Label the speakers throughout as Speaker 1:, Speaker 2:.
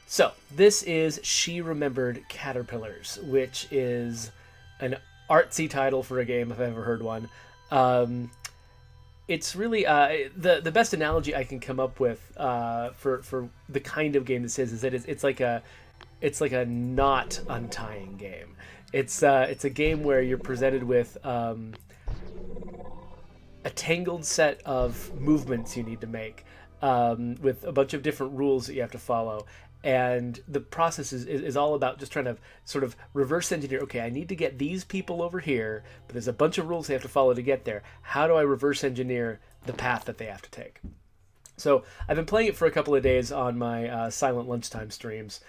Speaker 1: So this is She Remembered Caterpillars, which is an artsy title for a game if I've ever heard one. Um, it's really the best analogy I can come up with for the kind of game this is that it's like a not untying game. It's a game where you're presented with a tangled set of movements you need to make with a bunch of different rules that you have to follow. And the process is all about just trying to sort of reverse engineer. Okay, I need to get these people over here, but there's a bunch of rules they have to follow to get there. How do I reverse engineer the path that they have to take? So I've been playing it for a couple of days on my silent lunchtime streams.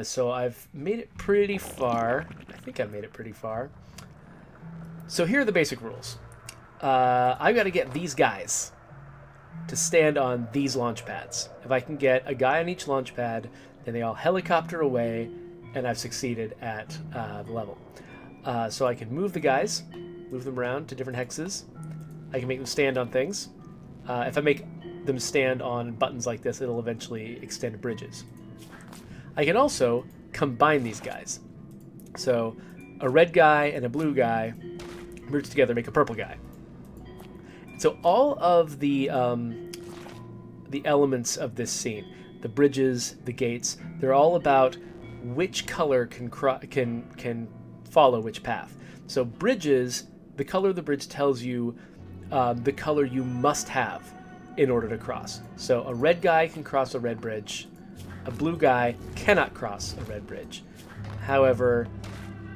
Speaker 1: So I've made it pretty far. I think I've made it pretty far. So here are the basic rules. I've got to get these guys to stand on these launch pads. If I can get a guy on each launch pad, then they all helicopter away, and I've succeeded at the level. So I can move the guys, move them around to different hexes. I can make them stand on things. If I make them stand on buttons like this, it'll eventually extend bridges. I can also combine these guys. So a red guy and a blue guy merge together, make a purple guy. So all of the elements of this scene, the bridges, the gates, they're all about which color can follow which path. So bridges, the color of the bridge tells you the color you must have in order to cross. So a red guy can cross a red bridge. A blue guy cannot cross a red bridge. However,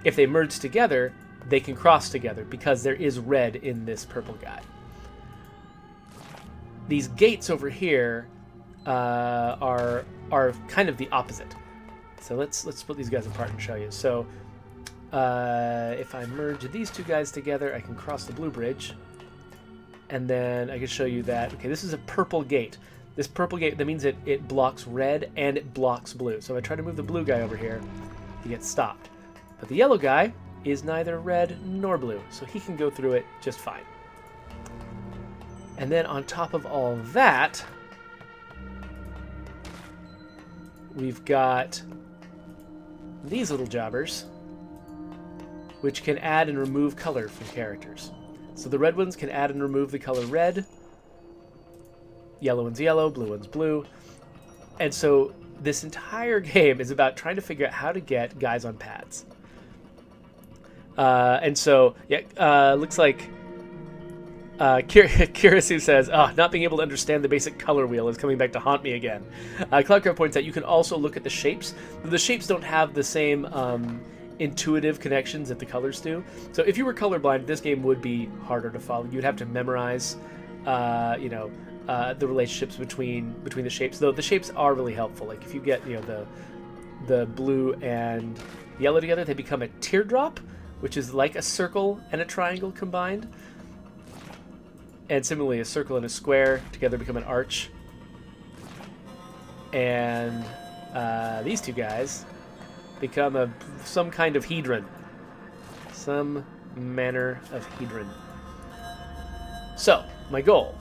Speaker 1: if they merge together, they can cross together because there is red in this purple guy. These gates over here are kind of the opposite. So let's split these guys apart and show you. So if I merge these two guys together, I can cross the blue bridge. And then I can show you that, okay, this is a purple gate. This purple gate, that means it blocks red and it blocks blue. So if I try to move the blue guy over here, he gets stopped. But the yellow guy is neither red nor blue, so he can go through it just fine. And then on top of all that, we've got these little jobbers, which can add and remove color from characters. So the red ones can add and remove the color red, yellow one's yellow, blue one's blue. And so this entire game is about trying to figure out how to get guys on pads. And so, yeah, looks like Kirisu says, not being able to understand the basic color wheel is coming back to haunt me again. Cloudcraft points out you can also look at the shapes. The shapes don't have the same intuitive connections that the colors do. So if you were colorblind, this game would be harder to follow. You'd have to memorize, the relationships between the shapes. Though the shapes are really helpful. Like if you get the blue and yellow together, they become a teardrop, which is like a circle and a triangle combined. And similarly, a circle and a square together become an arch. And these two guys become some kind of hedron. Some manner of hedron. So, my goal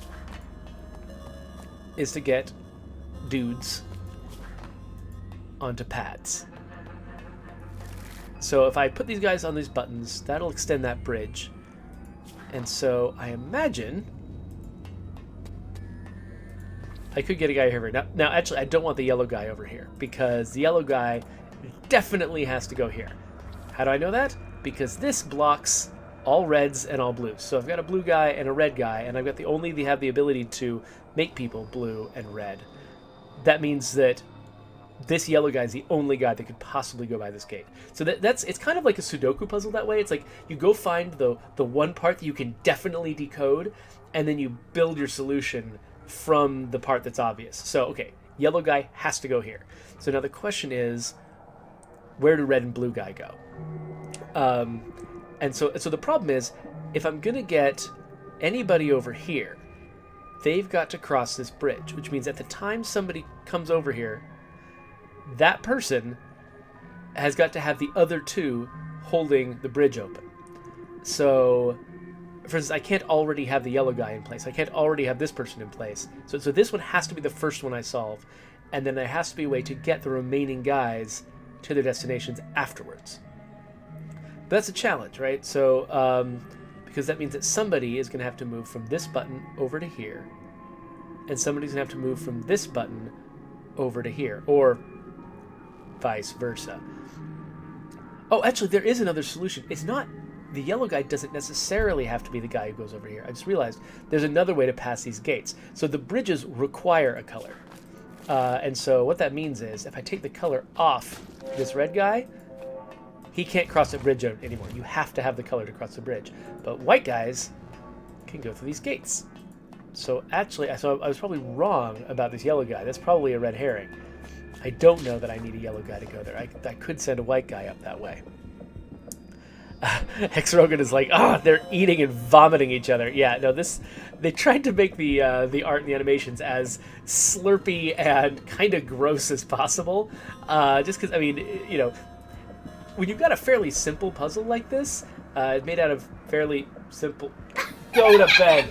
Speaker 1: is to get dudes onto pads. So if I put these guys on these buttons, that'll extend that bridge. And so I imagine I could get a guy over here. Now, actually, I don't want the yellow guy over here because the yellow guy definitely has to go here. How do I know that? Because this blocks all reds and all blues. So I've got a blue guy and a red guy, and I've got they have the ability to make people blue and red. That means that this yellow guy is the only guy that could possibly go by this gate. So it's kind of like a Sudoku puzzle that way. It's like you go find the one part that you can definitely decode, and then you build your solution from the part that's obvious. So, okay, yellow guy has to go here. So now the question is, where do red and blue guy go? And so the problem is, if I'm going to get anybody over here, they've got to cross this bridge, which means at the time somebody comes over here, that person has got to have the other two holding the bridge open. So, for instance, I can't already have the yellow guy in place. I can't already have this person in place. So this one has to be the first one I solve. and then there has to be a way to get the remaining guys to their destinations afterwards. But that's a challenge, right? So, because that means that somebody is going to have to move from this button over to here, and somebody's going to have to move from this button over to here, or vice versa. Oh, actually, there is another solution. It's not... The yellow guy doesn't necessarily have to be the guy who goes over here. I just realized there's another way to pass these gates. So the bridges require a color. And so what that means is if I take the color off this red guy, he can't cross the bridge anymore. You have to have the color to cross the bridge. But white guys can go through these gates. So actually, I was probably wrong about this yellow guy. That's probably a red herring. I don't know that I need a yellow guy to go there. I could send a white guy up that way. Hex Rogan is like, they're eating and vomiting each other. Yeah, no, they tried to make the art and the animations as slurpy and kind of gross as possible. Just because, I mean, you know, when you've got a fairly simple puzzle like this, made out of fairly simple... Go to bed.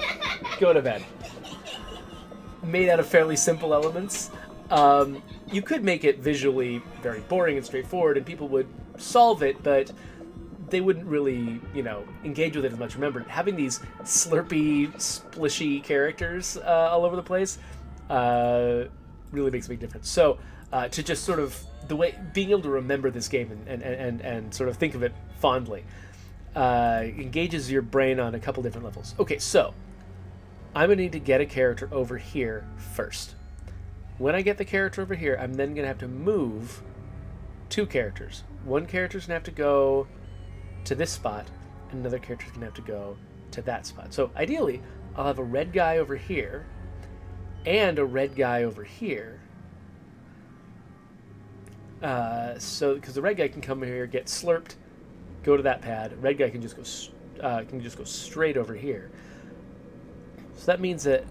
Speaker 1: Go to bed. Made out of fairly simple elements, you could make it visually very boring and straightforward, and people would solve it, but they wouldn't really, you know, engage with it as much. Remember, having these slurpy, splishy characters all over the place really makes a big difference. So to just sort of being able to remember this game and sort of think of it fondly engages your brain on a couple different levels. Okay, so I'm going to need to get a character over here first. When I get the character over here, I'm then going to have to move two characters. One character's going to have to go to this spot, and another character's going to have to go to that spot. So ideally, I'll have a red guy over here and a red guy over here. So because the red guy can come here, get slurped, go to that pad. Red guy can just go straight over here. So that means that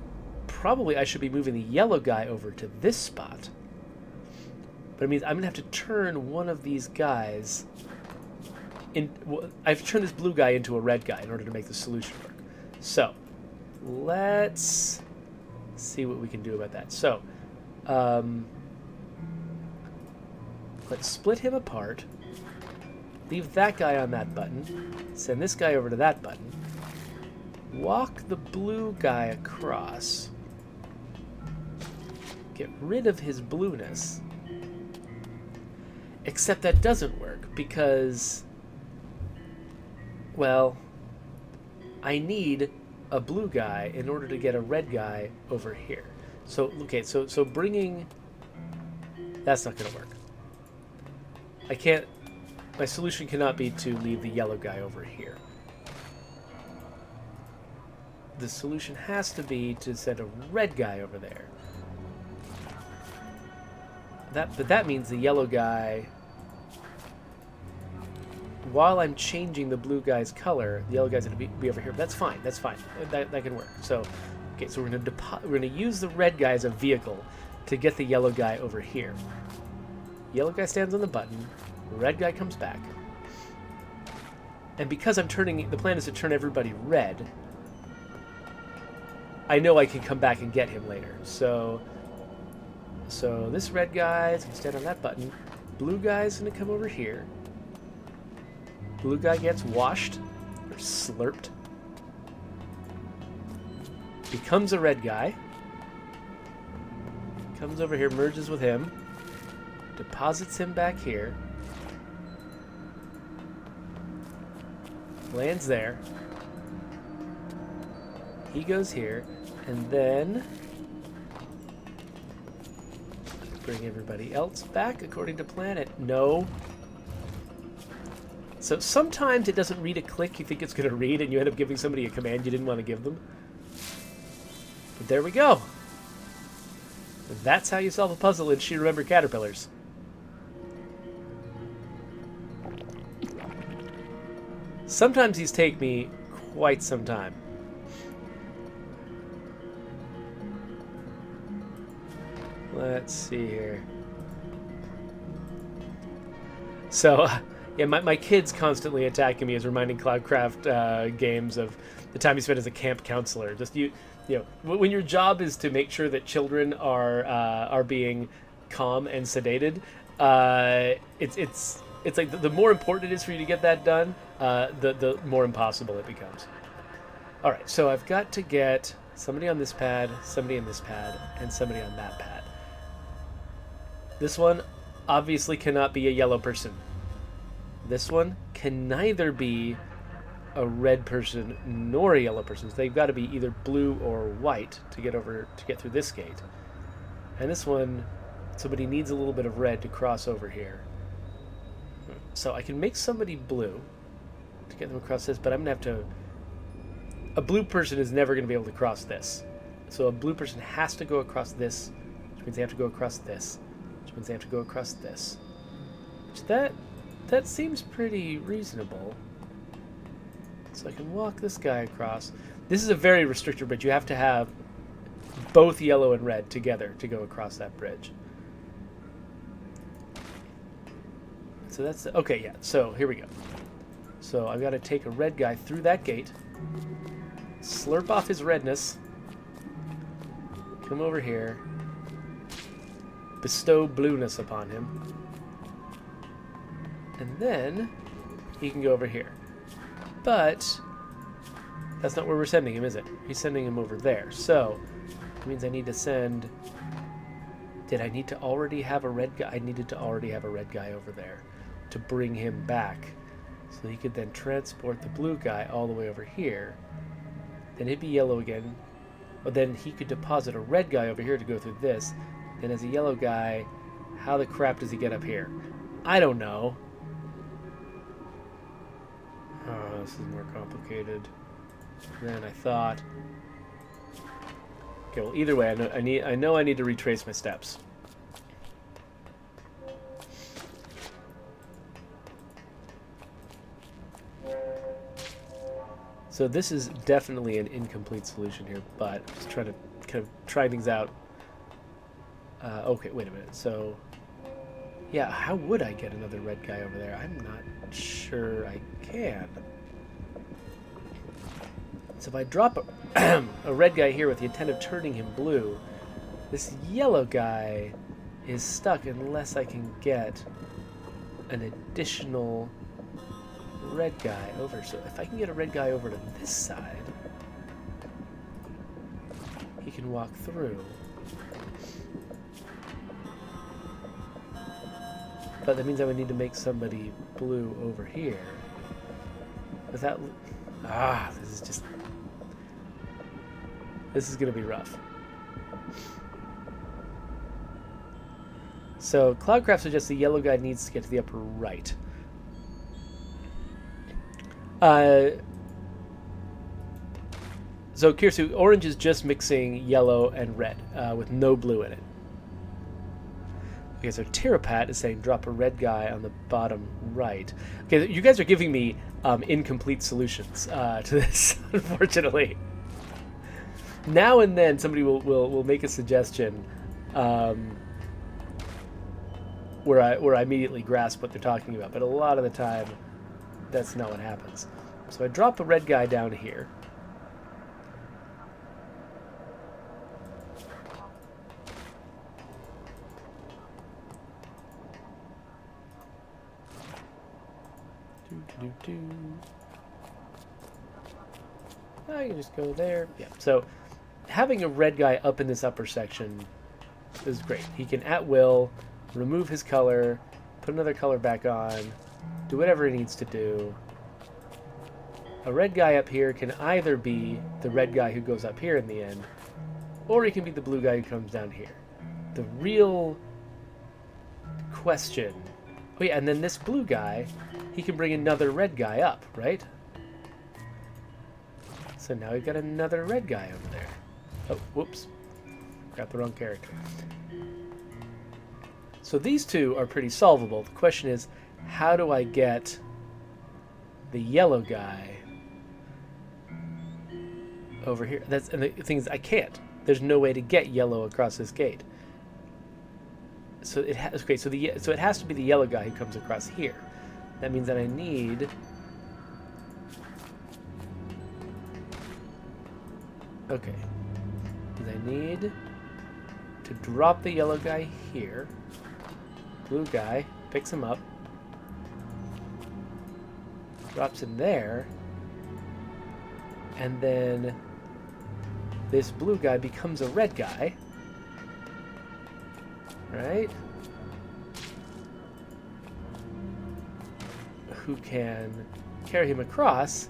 Speaker 1: probably I should be moving the yellow guy over to this spot. But it means I'm going to have to turn one of these guys I have to turn this blue guy into a red guy in order to make the solution work. So let's see what we can do about that. So let's split him apart. Leave that guy on that button. Send this guy over to that button. Walk the blue guy across. Get rid of his blueness. Except that doesn't work because, well, I need a blue guy in order to get a red guy over here. So, okay, so bringing... That's not going to work. I can't... My solution cannot be to leave the yellow guy over here. The solution has to be to send a red guy over there. But that means the yellow guy... While I'm changing the blue guy's color, the yellow guy's going to be over here. But that's fine. That's fine. That can work. So, okay, so we're going to use the red guy as a vehicle to get the yellow guy over here. Yellow guy stands on the button. Red guy comes back. And because I'm turning... The plan is to turn everybody red, I know I can come back and get him later. So this red guy is going to stand on that button. Blue guy's going to come over here. Blue guy gets washed or slurped. Becomes a red guy. Comes over here, merges with him. Deposits him back here. Lands there. He goes here. And then bring everybody else back according to plan. No. So sometimes it doesn't read a click you think it's going to read, and you end up giving somebody a command you didn't want to give them. But there we go. That's how you solve a puzzle in She Remembered Caterpillars. Sometimes these take me quite some time. Let's see here. So... Yeah, my kid's constantly attacking me as reminding Cloudcraft games of the time you spent as a camp counselor. Just you know, when your job is to make sure that children are being calm and sedated, it's like the more important it is for you to get that done, the more impossible it becomes. All right, so I've got to get somebody on this pad, somebody on this pad, and somebody on that pad. This one obviously cannot be a yellow person. This one can neither be a red person nor a yellow person. So they've got to be either blue or white to get through this gate. And this one, somebody needs a little bit of red to cross over here. So I can make somebody blue to get them across this, but I'm going to have to... A blue person is never going to be able to cross this. So a blue person has to go across this, which means they have to go across this, which means they have to go across this. Which that seems pretty reasonable. So I can walk this guy across. This is a very restricted bridge. You have to have both yellow and red together to go across that bridge. So that's... Okay, yeah. So here we go. So I've got to take a red guy through that gate. Slurp off his redness. Come over here. Bestow blueness upon him. And then he can go over here. But that's not where we're sending him, is it? He's sending him over there. So it means I need to send... Did I need to already have a red guy? I needed to already have a red guy over there to bring him back. So he could then transport the blue guy all the way over here. Then he'd be yellow again. But then he could deposit a red guy over here to go through this. Then as a yellow guy, how the crap does he get up here? I don't know. Oh, this is more complicated than I thought. Okay, well, either way, I know I need to retrace my steps. So this is definitely an incomplete solution here, but I'm just trying to kind of try things out. Okay, wait a minute. So, yeah, how would I get another red guy over there? I'm not sure I can. So if I drop a red guy here with the intent of turning him blue, this yellow guy is stuck unless I can get an additional red guy over. So if I can get a red guy over to this side, he can walk through. But that means I would need to make somebody blue over here. Without... This is going to be rough. So Cloudcraft suggests the yellow guy needs to get to the upper right. So Kirsu, orange is just mixing yellow and red with no blue in it. Okay, so Terapat is saying drop a red guy on the bottom right. Okay, you guys are giving me incomplete solutions to this, unfortunately. Now and then somebody will make a suggestion where I immediately grasp what they're talking about, but a lot of the time that's not what happens. So I drop a red guy down here. I can just go there. Yeah. So having a red guy up in this upper section is great. He can at will remove his color, put another color back on, do whatever he needs to do. A red guy up here can either be the red guy who goes up here in the end, or he can be the blue guy who comes down here. The real question... Oh yeah, and then this blue guy, he can bring another red guy up, right? So now we've got another red guy over there. Oh, whoops. Got the wrong character. So these two are pretty solvable. The question is, how do I get the yellow guy over here? And the thing is, I can't. There's no way to get yellow across this gate. So it has so it has to be the yellow guy who comes across here. That means that I need... Okay. I need to drop the yellow guy here. Blue guy picks him up, drops him there, and then this blue guy becomes a red guy, right? Who can carry him across,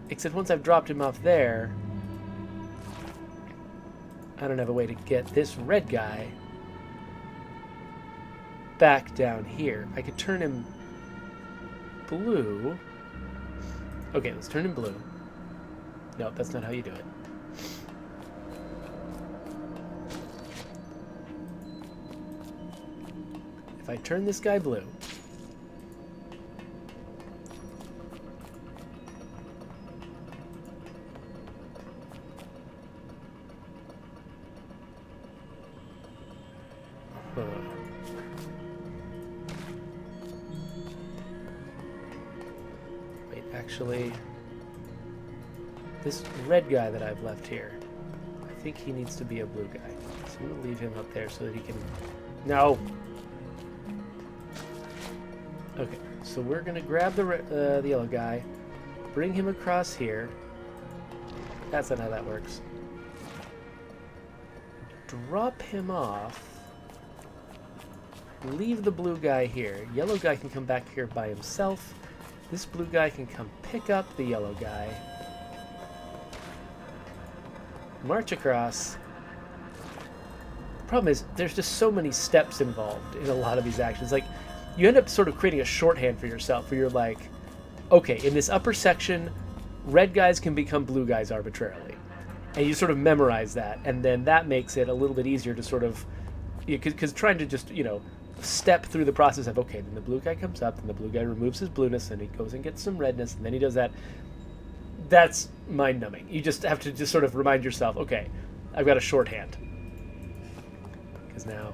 Speaker 1: except once I've dropped him off there, I don't have a way to get this red guy back down here. I could turn him blue. Okay, let's turn him blue. No, that's not how you do it. If I turn this guy blue, wait, actually, this red guy that I've left here, I think he needs to be a blue guy. So I'm going to leave him up there so that he can... No! Okay, so we're going to grab the yellow guy, bring him across here. That's not how that works. Drop him off. Leave the blue guy here. Yellow guy can come back here by himself. This blue guy can come pick up the yellow guy. March across. The problem is, there's just so many steps involved in a lot of these actions. Like, you end up sort of creating a shorthand for yourself where you're like, okay, in this upper section, red guys can become blue guys arbitrarily. And you sort of memorize that, and then that makes it a little bit easier to sort of, because trying to just, you know, step through the process of, okay, then the blue guy comes up, and the blue guy removes his blueness, and he goes and gets some redness, and then he does that. That's mind-numbing. You just have to just sort of remind yourself, okay, I've got a shorthand. Because now,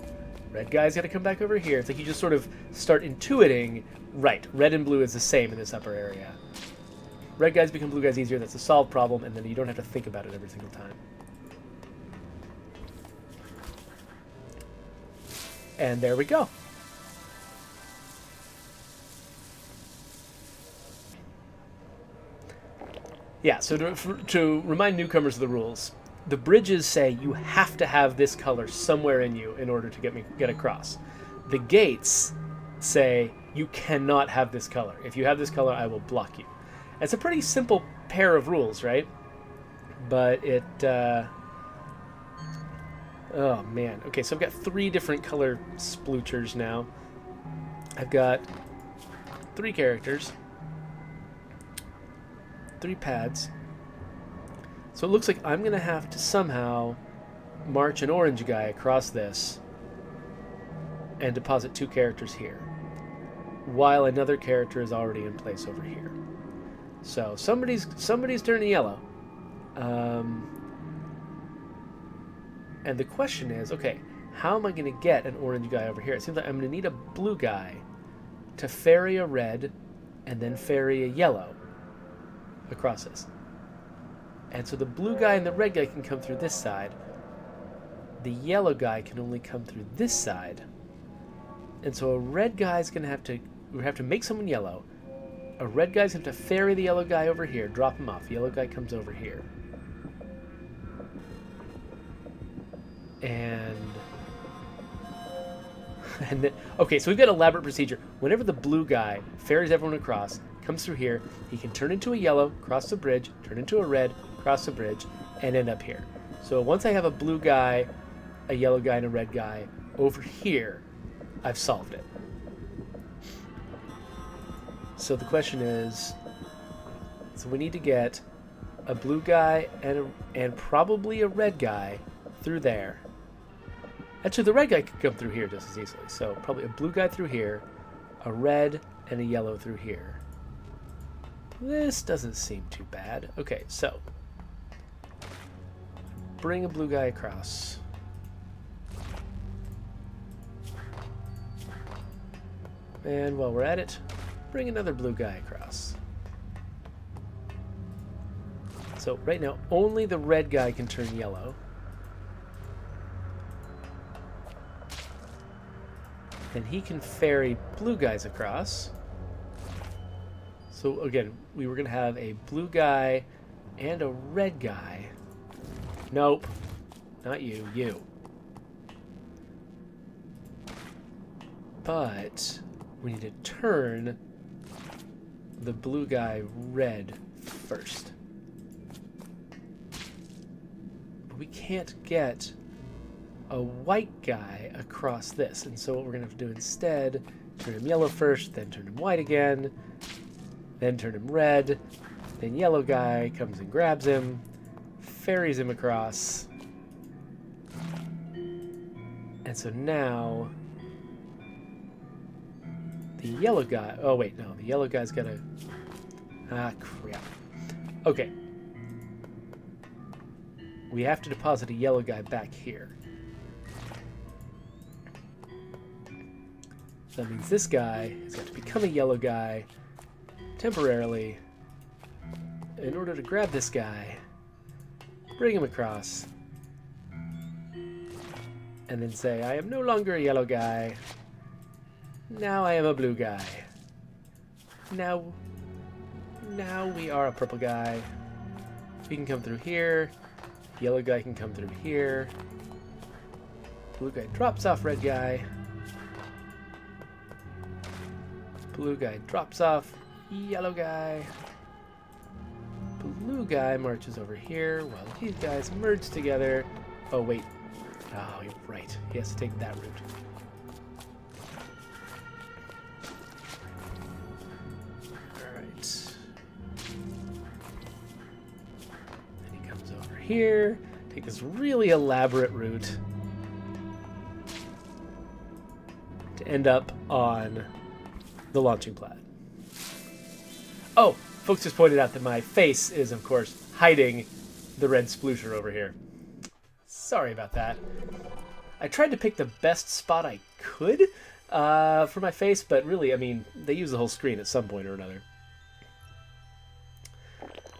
Speaker 1: red guy's got to come back over here. It's like you just sort of start intuiting, right, red and blue is the same in this upper area. Red guys become blue guys easier, that's a solved problem, and then you don't have to think about it every single time. And there we go. Yeah, so to remind newcomers of the rules, the bridges say you have to have this color somewhere in you in order to get across. The gates say you cannot have this color. If you have this color, I will block you. It's a pretty simple pair of rules, right? But it... oh, man. Okay, so I've got 3 different color sploochers now. I've got 3 characters. 3 pads. So it looks like I'm going to have to somehow march an orange guy across this and deposit 2 characters here, while another character is already in place over here. So somebody's turning yellow. And the question is, okay, how am I going to get an orange guy over here? It seems like I'm going to need a blue guy to ferry a red and then ferry a yellow across this. And so the blue guy and the red guy can come through this side. The yellow guy can only come through this side. And so a red guy's going to have to make someone yellow. A red guy's going to have to ferry the yellow guy over here, drop him off. Yellow guy comes over here. And then, okay, so we've got elaborate procedure. Whenever the blue guy ferries everyone across, comes through here, he can turn into a yellow, cross the bridge, turn into a red, cross the bridge, and end up here. So once I have a blue guy, a yellow guy, and a red guy over here, I've solved it. So the question is, so we need to get a blue guy and probably a red guy through there. Actually, the red guy could come through here just as easily. So probably a blue guy through here, a red, and a yellow through here. This doesn't seem too bad. Okay, so bring a blue guy across. And while we're at it, bring another blue guy across. So right now, only the red guy can turn yellow. Then he can ferry blue guys across. So again, we were going to have a blue guy and a red guy. Nope. Not you. You. But we need to turn the blue guy red first. But we can't get a white guy across this. And so what we're going to have to do instead, turn him yellow first, then turn him white again, then turn him red, then yellow guy comes and grabs him, ferries him across. And so now the yellow guy, oh wait, no, the yellow guy's got to, crap. Okay. We have to deposit a yellow guy back here. So that means this guy has got to become a yellow guy temporarily in order to grab this guy, bring him across, and then say, I am no longer a yellow guy. Now I am a blue guy. Now we are a purple guy. We can come through here. Yellow guy can come through here. Blue guy drops off red guy. Blue guy drops off yellow guy. Blue guy marches over here while these guys merge together. Oh, wait. Oh, you're right. He has to take that route. Alright. Then he comes over here. Take this really elaborate route to end up on the launching pad. Oh, folks just pointed out that my face is, of course, hiding the red sploosher over here. Sorry about that. I tried to pick the best spot I could for my face, but really, I mean, they use the whole screen at some point or another.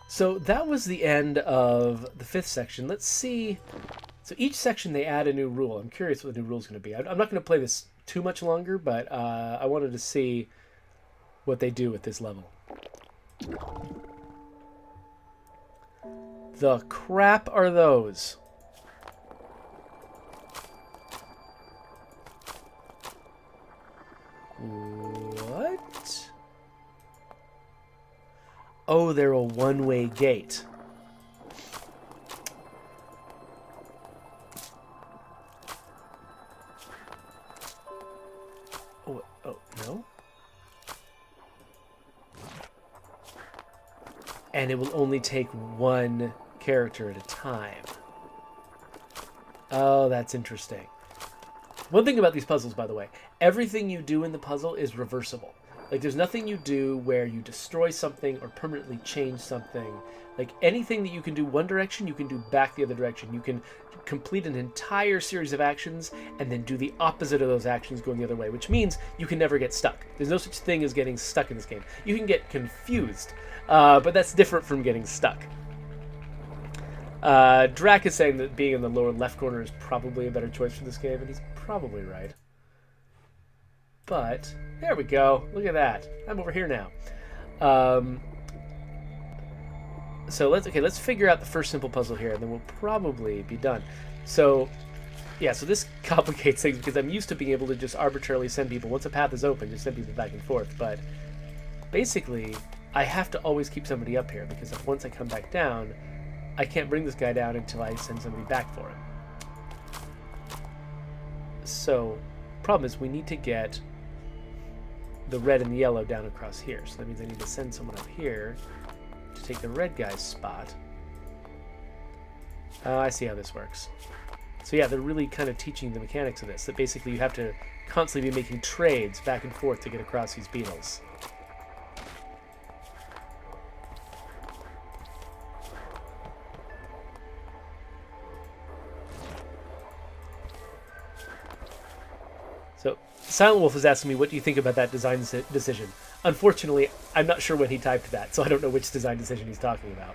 Speaker 1: So that was the end of the 5th section. Let's see. So each section they add a new rule. I'm curious what the new rule is going to be. I'm not going to play this too much longer, but I wanted to see what they do with this level. The crap are those? What? Oh, they're a one-way gate. Oh, no? And it will only take one character at a time. Oh, that's interesting. One thing about these puzzles, by the way, everything you do in the puzzle is reversible. Like, there's nothing you do where you destroy something or permanently change something. Like, anything that you can do one direction, you can do back the other direction. You can complete an entire series of actions and then do the opposite of those actions going the other way, which means you can never get stuck. There's no such thing as getting stuck in this game. You can get confused, but that's different from getting stuck. Drac is saying that being in the lower left corner is probably a better choice for this game, and he's probably right. But there we go. Look at that. I'm over here now. So let's figure out the first simple puzzle here, and then we'll probably be done. So yeah, so this complicates things because I'm used to being able to just arbitrarily send people, once a path is open, just send people back and forth. But basically, I have to always keep somebody up here because if once I come back down, I can't bring this guy down until I send somebody back for him. So, problem is we need to get the red and the yellow down across here. So that means I need to send someone up here to take the red guy's spot. I see how this works. So yeah, they're really kind of teaching the mechanics of this, that basically you have to constantly be making trades back and forth to get across these beetles. So Silent Wolf is asking me, what do you think about that design decision? Unfortunately, I'm not sure when he typed that, so I don't know which design decision he's talking about.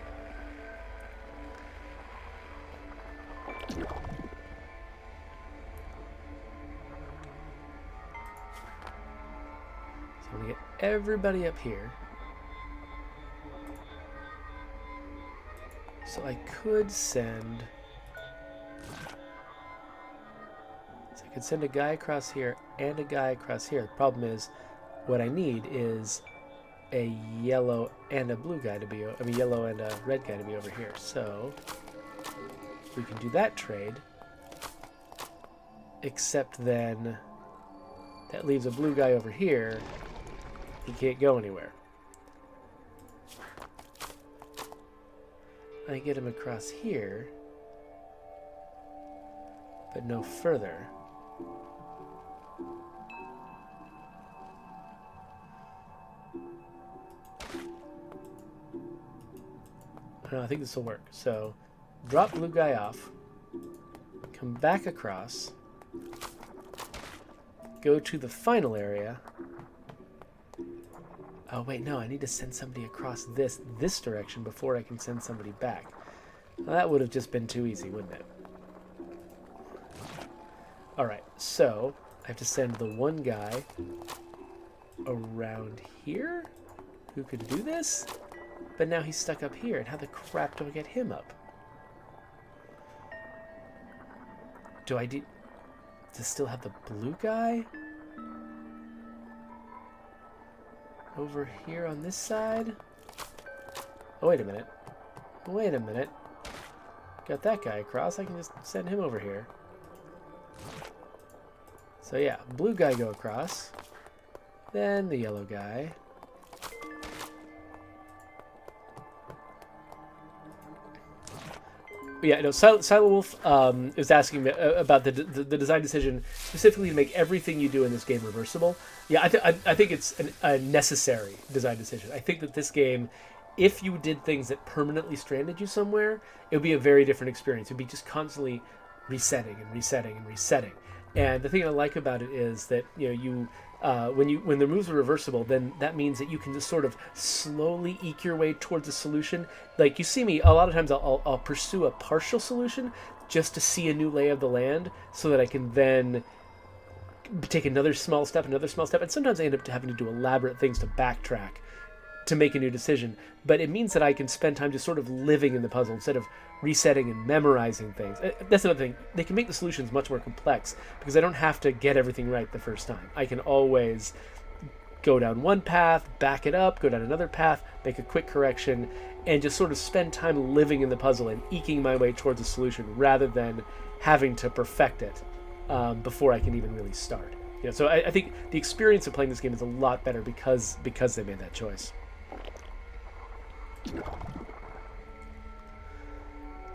Speaker 1: I'm going to get everybody up here. So I could send... So I could send a guy across here and a guy across here. The problem is, what I need is a yellow and a blue guy to be... I mean, yellow and a red guy to be over here. So we can do that trade. Except then that leaves a blue guy over here. He can't go anywhere. I get him across here, but no further. No, I think this will work. So, drop blue guy off, come back across, go to the final area. Oh wait, no, I need to send somebody across this direction before I can send somebody back. Well, that would have just been too easy, wouldn't it? Alright, so I have to send the one guy around here who could do this, but now he's stuck up here, and how the crap do I get him up? Do I to still have the blue guy over here on this side? Oh, wait a minute. Wait a minute. Got that guy across. I can just send him over here. So yeah, blue guy go across. Then the yellow guy. Yeah, no, Silent Wolf is asking me about the design decision specifically to make everything you do in this game reversible. Yeah, I think it's a necessary design decision. I think that this game, if you did things that permanently stranded you somewhere, it would be a very different experience. It would be just constantly resetting and resetting and resetting. And the thing I like about it is that when the moves are reversible, then that means that you can just sort of slowly eke your way towards a solution. Like you see me a lot of times, I'll pursue a partial solution just to see a new lay of the land, so that I can then take another small step, and sometimes I end up having to do elaborate things to backtrack to make a new decision. But it means that I can spend time just sort of living in the puzzle instead of resetting and memorizing things. That's another thing. They can make the solutions much more complex because I don't have to get everything right the first time. I can always go down one path, back it up, go down another path, make a quick correction, and just sort of spend time living in the puzzle and eking my way towards a solution rather than having to perfect it before I can even really start. So I think the experience of playing this game is a lot better because they made that choice.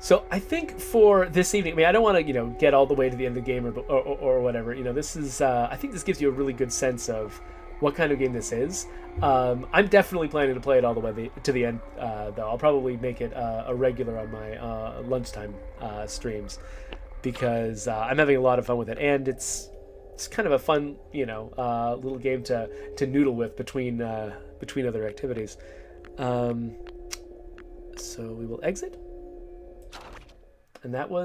Speaker 1: So I think for this evening, I mean, I don't want to, get all the way to the end of the game or whatever. This is, I think this gives you a really good sense of what kind of game this is. I'm definitely planning to play it all the way to the end, though. I'll probably make it a regular on my lunchtime streams because I'm having a lot of fun with it, and it's kind of a fun, little game to noodle with between other activities. So we will exit. And that was